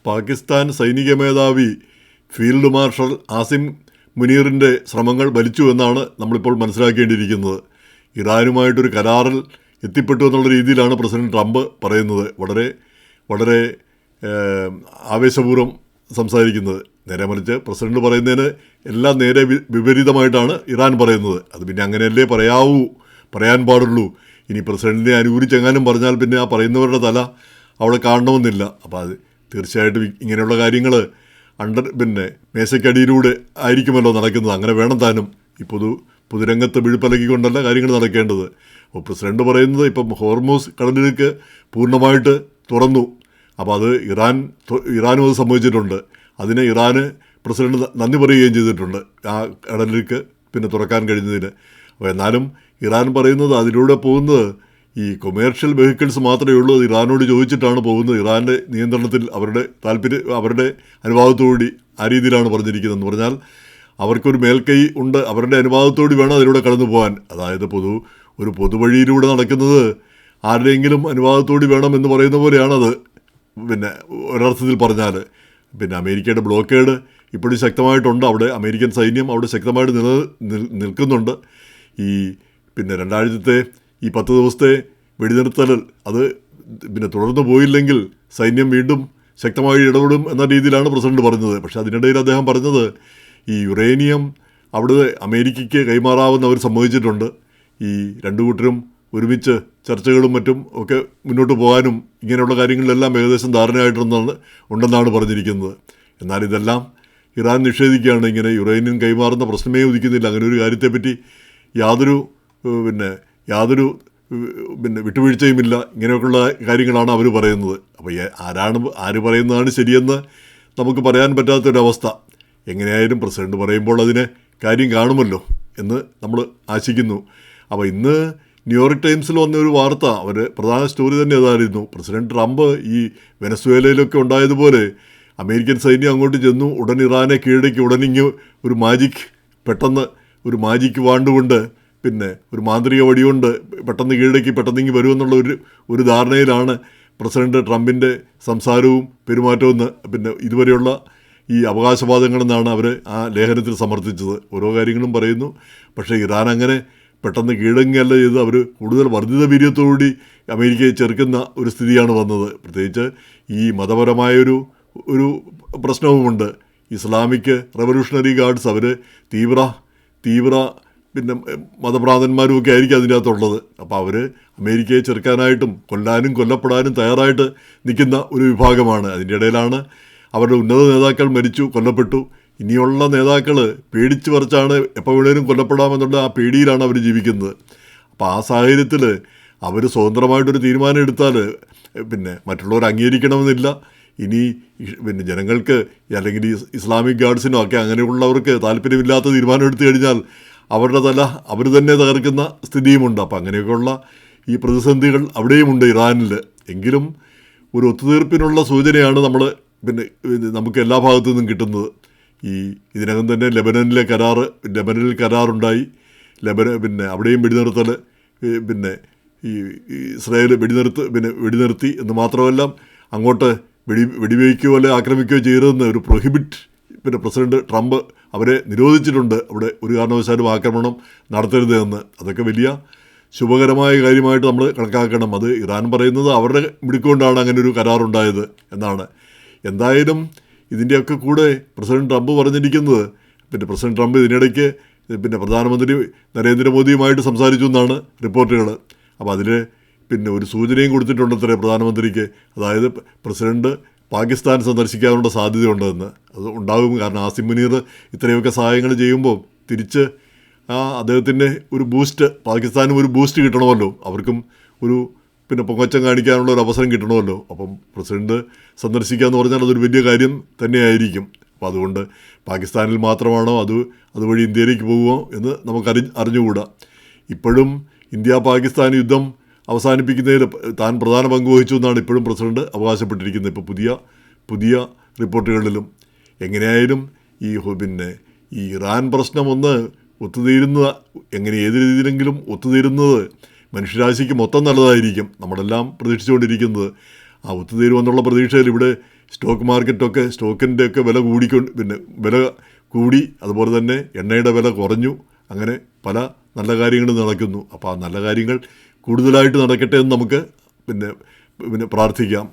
പാകിസ്ഥാൻ സൈനിക മേധാവി field marshal Asim മുനീറിൻ്റെ ശ്രമങ്ങൾ ഫലിച്ചു എന്നാണ് നമ്മളിപ്പോൾ മനസ്സിലാക്കേണ്ടിയിരിക്കുന്നത്. ഇറാനുമായിട്ടൊരു കരാറിൽ എത്തിപ്പെട്ടു എന്നുള്ള രീതിയിലാണ് പ്രസിഡന്റ് ട്രംപ് പറയുന്നത്. വളരെ വളരെ ആവേശപൂർവ്വം സംസാരിക്കുന്നത്. നേരെ മറിച്ച് പ്രസിഡന്റ് പറയുന്നതിന് എല്ലാം നേരെ വിപരീതമായിട്ടാണ് ഇറാൻ പറയുന്നത്. അത് പിന്നെ അങ്ങനെയല്ലേ പറയാൻ പാടുള്ളൂ. ഇനി പ്രസിഡന്റിനെ അനുകൂലിച്ചെങ്ങാനും പറഞ്ഞാൽ പിന്നെ ആ പറയുന്നവരുടെ തല അവിടെ കാണണമെന്നില്ല. അപ്പോൾ അത് തീർച്ചയായിട്ടും ഇങ്ങനെയുള്ള കാര്യങ്ങൾ മേശയ്ക്കടിയിലൂടെ ആയിരിക്കുമല്ലോ നടക്കുന്നത്. അങ്ങനെ വേണം താനും ഈ പൊതുരംഗത്ത് വിഴുപ്പലക്കിക്കൊണ്ടല്ല കാര്യങ്ങൾ നടക്കേണ്ടത്. അപ്പോൾ പ്രസിഡന്റ് പറയുന്നത് ഇപ്പം ഹോർമൂസ് കടലിലേക്ക് പൂർണ്ണമായിട്ട് തുറന്നു. അപ്പോൾ അത് ഇറാനും അത് സംഭവിച്ചിട്ടുണ്ട്. അതിന് ഇറാന് പ്രസിഡന്റ് നന്ദി പറയുകയും ചെയ്തിട്ടുണ്ട് ആ കടലിലേക്ക് തുറക്കാൻ കഴിഞ്ഞതിന്. അപ്പോൾ എന്നാലും ഇറാൻ പറയുന്നത് അതിലൂടെ പോകുന്നത് ഈ കൊമേർഷ്യൽ വെഹിക്കിൾസ് മാത്രമേ ഉള്ളൂ. അത് ഇറാനോട് ചോദിച്ചിട്ടാണ് പോകുന്നത്. ഇറാൻ്റെ നിയന്ത്രണത്തിൽ അവരുടെ അനുവാദത്തോടുകൂടി ആ രീതിയിലാണ് പറഞ്ഞിരിക്കുന്നതെന്ന് പറഞ്ഞാൽ അവർക്കൊരു മേൽക്കൈ ഉണ്ട്. അവരുടെ അനുവാദത്തോടെ വേണം അതിലൂടെ കടന്നു പോകാൻ. അതായത് ഒരു പൊതുവഴിയിലൂടെ നടക്കുന്നത് ആരുടെയെങ്കിലും അനുവാദത്തോടെ വേണം എന്ന് പറയുന്ന പോലെയാണത്. ഒരർത്ഥത്തിൽ പറഞ്ഞാൽ അമേരിക്കയുടെ ബ്ലോക്കേഡ് ഇപ്പോഴും ശക്തമായിട്ടുണ്ട്. അവിടെ അമേരിക്കൻ സൈന്യം അവിടെ ശക്തമായിട്ട് നിൽക്കുന്നുണ്ട്. ഈ 2000 ഈ 10 ദിവസത്തെ വെടിനിർത്തൽ അത് തുടർന്നു പോയില്ലെങ്കിൽ സൈന്യം വീണ്ടും ശക്തമായി ഇടപെടും എന്ന രീതിയിലാണ് പ്രസിഡന്റ് പറഞ്ഞത്. പക്ഷേ അതിനിടയിൽ അദ്ദേഹം പറഞ്ഞത് ഈ യുറേനിയം അവിടെ അമേരിക്കയ്ക്ക് കൈമാറാമെന്ന് അവർ സമ്മതിച്ചിട്ടുണ്ട്. ഈ രണ്ടു കൂട്ടരും ഒരുമിച്ച് ചർച്ചകളും മറ്റും ഒക്കെ മുന്നോട്ട് പോകാനും ഇങ്ങനെയുള്ള കാര്യങ്ങളിലെല്ലാം ഏകദേശം ധാരണയായിട്ടുണ്ടെന്നാണ് പറഞ്ഞിരിക്കുന്നത്. എന്നാൽ ഇതെല്ലാം ഇറാൻ നിഷേധിക്കുകയാണ്. ഇങ്ങനെ യുറേനിയം കൈമാറുന്ന പ്രശ്നമേ ഉദിക്കുന്നില്ല. അങ്ങനെ ഒരു കാര്യത്തെപ്പറ്റി യാതൊരു വിട്ടുവീഴ്ചയുമില്ല. ഇങ്ങനെയൊക്കെയുള്ള കാര്യങ്ങളാണ് അവർ പറയുന്നത്. അപ്പോൾ ആര് പറയുന്നതാണ് ശരിയെന്ന് നമുക്ക് പറയാൻ പറ്റാത്തൊരവസ്ഥ. എങ്ങനെയായാലും പ്രസിഡന്റ് പറയുമ്പോൾ അതിന് കാര്യം കാണുമല്ലോ എന്ന് നമ്മൾ ആശിക്കുന്നു. അപ്പോൾ ഇന്ന് ന്യൂയോർക്ക് ടൈംസിൽ വന്ന ഒരു വാർത്ത, പ്രധാന സ്റ്റോറി തന്നെ അതായിരുന്നു. പ്രസിഡന്റ് ട്രംപ് ഈ വെനസ്വേലയിലൊക്കെ ഉണ്ടായതുപോലെ അമേരിക്കൻ സൈന്യം അങ്ങോട്ട് ചെന്നു, ഉടൻ ഇറാനെ കീഴടക്കി, ഉടനിങ്ങ് പെട്ടെന്ന് ഒരു മാജിക് വാണ്ടുകൊണ്ട് ഒരു മാന്ത്രിക വടികൊണ്ട് പെട്ടെന്ന് കീഴടക്കി പെട്ടെന്നിങ്ങ് വരുമെന്നുള്ള ഒരു ധാരണയിലാണ് പ്രസിഡന്റ് ട്രംപിൻ്റെ സംസാരവും പെരുമാറ്റവും ഇതുവരെയുള്ള ഈ അവകാശവാദങ്ങളെന്നാണ് അവർ ആ ലേഖനത്തിൽ സമർത്ഥിച്ചത്. ഓരോ കാര്യങ്ങളും പറയുന്നു. പക്ഷേ ഇറാൻ അങ്ങനെ പെട്ടെന്ന് കീഴടങ്ങുകയല്ല ചെയ്ത് അവർ കൂടുതൽ വർദ്ധിത വീര്യത്തോടുകൂടി അമേരിക്കയെ ചെറുക്കുന്ന ഒരു സ്ഥിതിയാണ് വന്നത്. പ്രത്യേകിച്ച് ഈ മതപരമായൊരു പ്രശ്നവുമുണ്ട്. ഇസ്ലാമിക് റവല്യൂഷണറി ഗാർഡ്സ് അവർ തീവ്ര മതഭ്രാന്തന്മാരുമൊക്കെ ആയിരിക്കും അതിൻ്റെ അകത്തുള്ളത്. അപ്പോൾ അവർ അമേരിക്കയെ ചെറുക്കാനായിട്ടും കൊല്ലാനും കൊല്ലപ്പെടാനും തയ്യാറായിട്ട് നിൽക്കുന്ന ഒരു വിഭാഗമാണ്. അതിൻ്റെ ഇടയിലാണ് അവരുടെ ഉന്നത നേതാക്കൾ കൊല്ലപ്പെട്ടു. ഇനിയുള്ള നേതാക്കൾ പേടിച്ച് പറിച്ചാണ് എപ്പോൾ വേണേലും കൊല്ലപ്പെടാമെന്നുള്ള ആ പേടിയിലാണ് അവർ ജീവിക്കുന്നത്. അപ്പോൾ ആ സാഹചര്യത്തിൽ അവർ സ്വതന്ത്രമായിട്ടൊരു തീരുമാനം എടുത്താൽ മറ്റുള്ളവർ അംഗീകരിക്കണമെന്നില്ല. ഇനി ജനങ്ങൾക്ക് അല്ലെങ്കിൽ ഇസ്ലാമിക് ഗാർഡ്സിനോ ഒക്കെ അങ്ങനെയുള്ളവർക്ക് താല്പര്യമില്ലാത്ത തീരുമാനം എടുത്തു കഴിഞ്ഞാൽ അവരുടെ തല അവർ തന്നെ തകർക്കുന്ന സ്ഥിതിയുമുണ്ട്. അപ്പോൾ അങ്ങനെയൊക്കെയുള്ള ഈ പ്രതിസന്ധികൾ അവിടെയുമുണ്ട് ഇറാനിൽ. എങ്കിലും ഒരു ഒത്തുതീർപ്പിനുള്ള സൂചനയാണ് നമുക്ക് എല്ലാ ഭാഗത്തു നിന്നും കിട്ടുന്നത്. ഇതിനകം തന്നെ ലെബനനിൽ കരാറുണ്ടായി. അവിടെയും വെടിനിർത്തൽ ഈ ഇസ്രായേൽ വെടിനിർത്തി എന്ന് മാത്രമല്ല അങ്ങോട്ട് വെടിവെയ്ക്കുകയോ അല്ലെ ആക്രമിക്കുകയോ ചെയ്യരുതെന്ന് ഒരു പ്രസിഡന്റ് ട്രംപ് അവരെ നിരോധിച്ചിട്ടുണ്ട്. അവിടെ ഒരു കാരണവശാലും ആക്രമണം നടത്തരുത് എന്ന്. അതൊക്കെ വലിയ ശുഭകരമായ കാര്യമായിട്ട് നമ്മൾ കണക്കാക്കണം. അത് ഇറാൻ പറയുന്നത് അവരുടെ മിടുക്കൊണ്ടാണ് അങ്ങനെ ഒരു കരാറുണ്ടായത് എന്നാണ്. എന്തായാലും ഇതിൻ്റെയൊക്കെ കൂടെ പ്രസിഡന്റ് ട്രംപ് പറഞ്ഞിരിക്കുന്നത് പ്രസിഡന്റ് ട്രംപ് ഇതിനിടയ്ക്ക് പ്രധാനമന്ത്രി നരേന്ദ്രമോദിയുമായിട്ട് സംസാരിച്ചു എന്നാണ് റിപ്പോർട്ടുകൾ. അപ്പോൾ അതിൽ ഒരു സൂചനയും കൊടുത്തിട്ടുണ്ടത്രേ പ്രധാനമന്ത്രിക്ക്. അതായത് പ്രസിഡന്റ് പാകിസ്ഥാൻ സന്ദർശിക്കാനുള്ള സാധ്യതയുണ്ടെന്ന്. അത് ഉണ്ടാകും. കാരണം ആസിം മുനീർ ഇത്രയൊക്കെ സഹായങ്ങൾ ചെയ്യുമ്പോൾ തിരിച്ച് അദ്ദേഹത്തിൻ്റെ ഒരു ബൂസ്റ്റ്, പാകിസ്ഥാനും ഒരു ബൂസ്റ്റ് കിട്ടണമല്ലോ. അവർക്കും ഒരു പൊങ്ങച്ചം കാണിക്കാനുള്ള ഒരു അവസരം കിട്ടണമല്ലോ. അപ്പം പ്രസിഡന്റ് സന്ദർശിക്കുക എന്ന് പറഞ്ഞാൽ അതൊരു വലിയ കാര്യം തന്നെയായിരിക്കും. അപ്പോൾ അതുകൊണ്ട് പാകിസ്ഥാനിൽ മാത്രമാണോ അതുവഴി ഇന്ത്യയിലേക്ക് പോകുമോ എന്ന് നമുക്ക് അറിഞ്ഞുകൂടാ. ഇപ്പോഴും ഇന്ത്യ പാകിസ്ഥാൻ യുദ്ധം അവസാനിപ്പിക്കുന്നതിൽ താൻ പ്രധാന പങ്ക് വഹിച്ചു എന്നാണ് ഇപ്പോഴും പ്രസിഡന്റ് അവകാശപ്പെട്ടിരിക്കുന്നത്. ഇപ്പോൾ പുതിയ റിപ്പോർട്ടുകളിലും. എങ്ങനെയായാലും ഈ ഇറാൻ പ്രശ്നം ഏത് രീതിയിലെങ്കിലും ഒത്തുതീരുന്നത് മനുഷ്യരാശിക്ക് മൊത്തം നല്ലതായിരിക്കും. നമ്മളെല്ലാം പ്രതീക്ഷിച്ചുകൊണ്ടിരിക്കുന്നത് ആ ഒത്തുതീരുമെന്നുള്ള പ്രതീക്ഷയിൽ ഇവിടെ സ്റ്റോക്ക് മാർക്കറ്റൊക്കെ സ്റ്റോക്കിൻ്റെയൊക്കെ വില വില കൂടി, അതുപോലെ തന്നെ എണ്ണയുടെ വില കുറഞ്ഞു. അങ്ങനെ പല നല്ല കാര്യങ്ങളും നടക്കുന്നു. അപ്പോൾ ആ നല്ല കാര്യങ്ങൾ കൂടുതലായിട്ട് നടക്കട്ടെ എന്ന് നമുക്ക് പിന്നെ പ്രാർത്ഥിക്കാം.